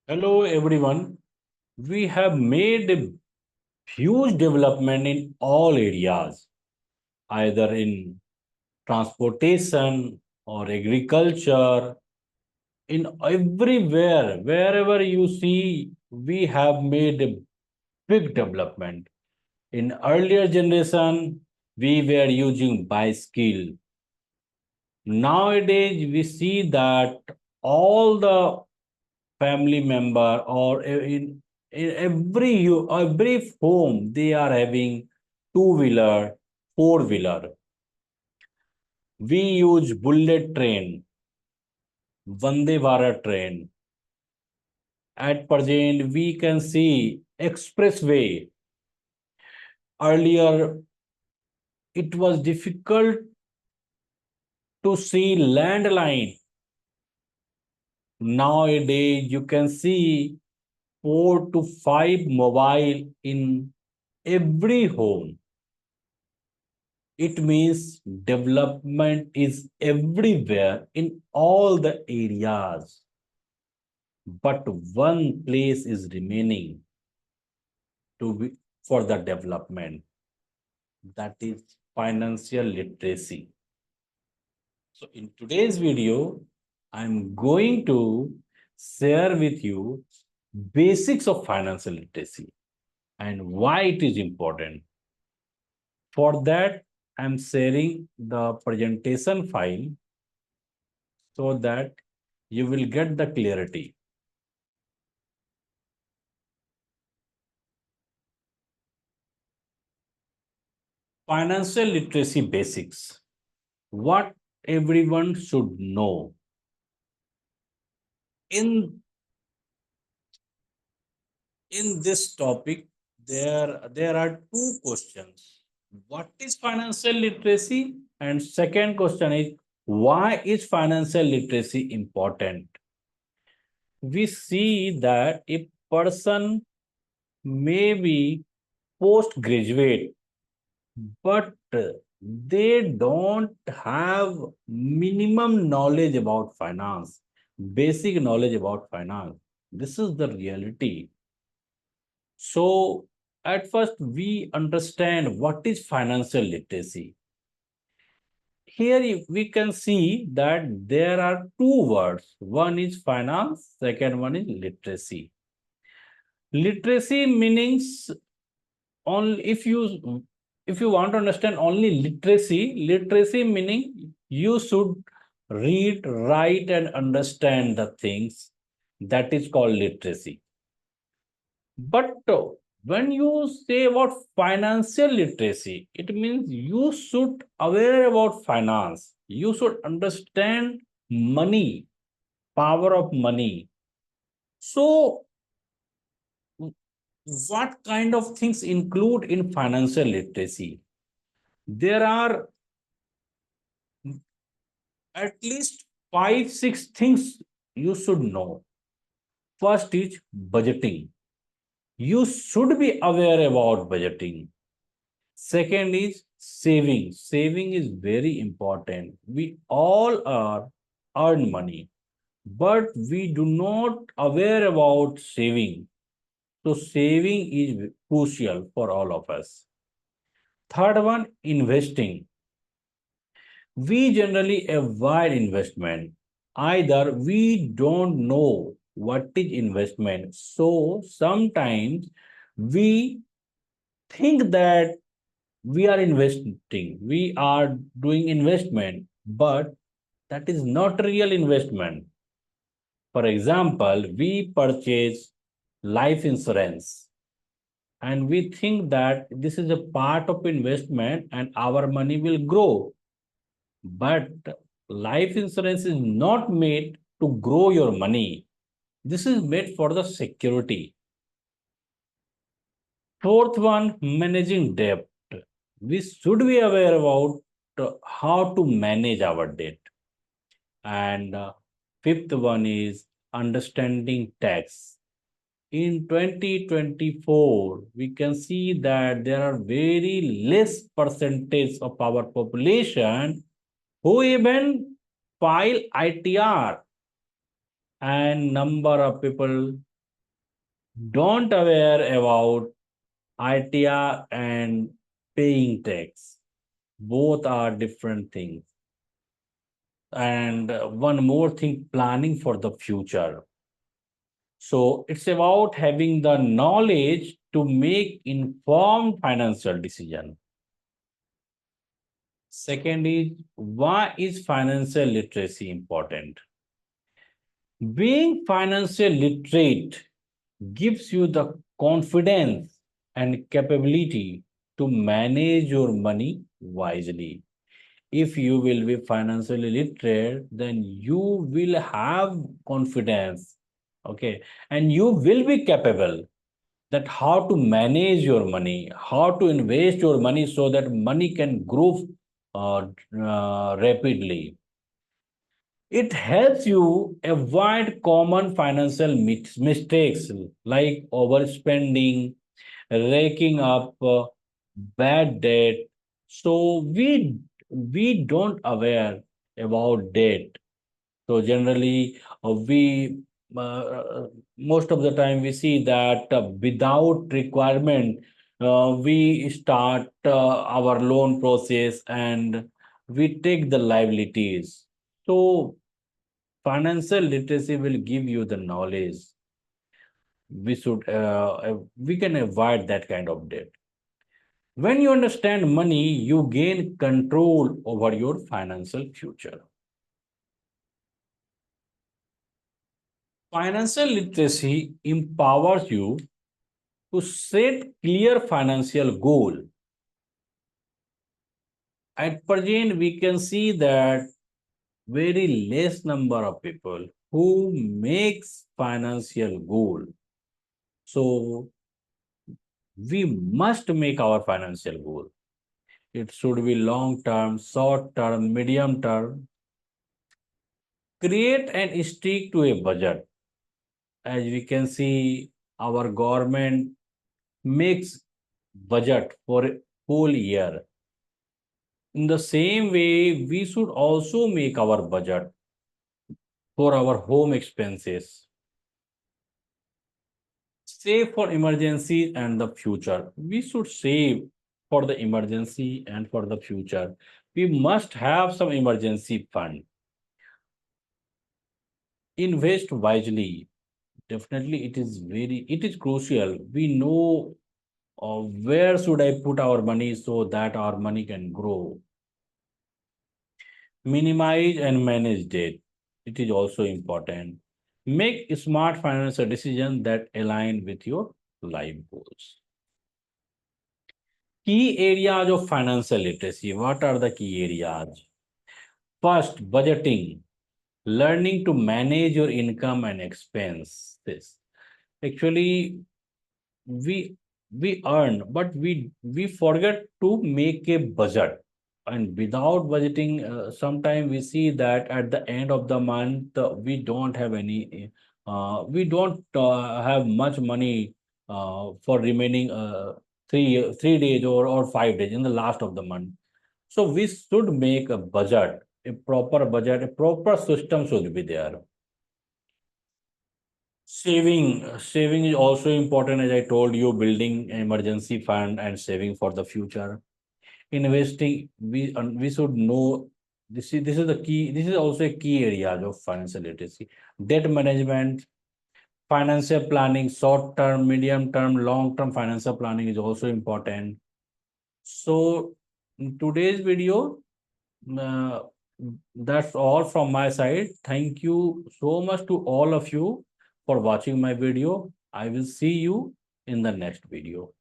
Hello everyone. We have made a huge development in all areas, either in transportation or agriculture, in everywhere, wherever you see, we have made a big development. In earlier generation, we were using bicycle. Nowadays, we see that all the family member or in every home they are having two-wheeler, four-wheeler. We use bullet train, Vande Bharat train. At present, we can see expressway. Earlier, it was difficult to see landline. Nowadays, you can see 4 to 5 mobile in every home. It means development is everywhere in all the areas. But one place is remaining to be for the development. That is financial literacy. So in today's video, I'm going to share with you basics of financial literacy and why it is important. For that, I'm sharing the presentation file so that you will get the clarity. Financial literacy basics. What everyone should know. In, in this topic, there are two questions. What is financial literacy? And second question is, why is financial literacy important? We see that a person may be postgraduate, but they don't have minimum knowledge about finance, basic knowledge about finance. This is the reality. So at first we understand what is financial literacy. Here we can see that there are two words. One is finance, second one is literacy. Literacy meanings only if you want to understand only literacy meaning you should read, write, and understand the things. That is called literacy. But when you say about financial literacy, it means you should aware about finance. You should understand money, power of money. So what kind of things include in financial literacy? There are at least 5, 6 things you should know. First is budgeting. You should be aware about budgeting. Second is saving. Saving is very important. We all are earn money, but we do not aware about saving. So saving is crucial for all of us. Third one, investing. We generally avoid investment. Either we don't know what is investment. So sometimes we think that we are investing, we are doing investment, but that is not real investment. For example, we purchase life insurance and we think that this is a part of investment and our money will grow. But life insurance is not made to grow your money. This is made for the security. Fourth one, managing debt. We should be aware about how to manage our debt. And fifth one is understanding tax. In 2024, we can see that there are very less percentage of our population who even file ITR, and number of people Don't aware about ITR and paying tax. Both are different things. And one more thing, planning for the future. So it's about having the knowledge to make informed financial decision. Second is, why is financial literacy important? Being financial literate gives you the confidence and capability to manage your money wisely. If you will be financially literate, then you will have confidence, okay, and you will be capable that how to manage your money, how to invest your money so that money can grow rapidly. It helps you avoid common financial mistakes like overspending, raking up bad debt. So we don't aware about debt. So generally, we most of the time we see that without requirement, we start our loan process and we take the liabilities. So financial literacy will give you the knowledge. We can avoid that kind of debt. When you understand money, you gain control over your financial future. Financial literacy empowers you to set clear financial goal. At present, we can see that very less number of people who makes financial goal. So we must make our financial goal. It should be long term, short term, medium term. Create and stick to a budget. As we can see, our government makes budget for a whole year. In the same way, we should also make our budget for our home expenses. Save for emergency and the future. We should save for the emergency and for the future. We must have some emergency fund. Invest wisely. Definitely, it is crucial. We know where should I put our money so that our money can grow. Minimize and manage debt. It is also important. Make smart financial decisions that align with your life goals. Key areas of financial literacy. What are the key areas? First, budgeting. Learning to manage your income and expenses. Actually, we we earn, but we forget to make a budget, and without budgeting, sometimes we see that at the end of the month we don't have any we don't have much money for remaining 3 days or 5 days in the last of the month. So we should make a budget, a proper budget, a proper system should be there. Saving is also important, as I told you, building an emergency fund and saving for the future. Investing, we should know this is the key. This is also a key area of financial literacy. Debt management, financial planning, short term, medium term, long term financial planning is also important. So in today's video, uh, that's all from my side. Thank you so much to all of you for watching my video. I will see you in the next video.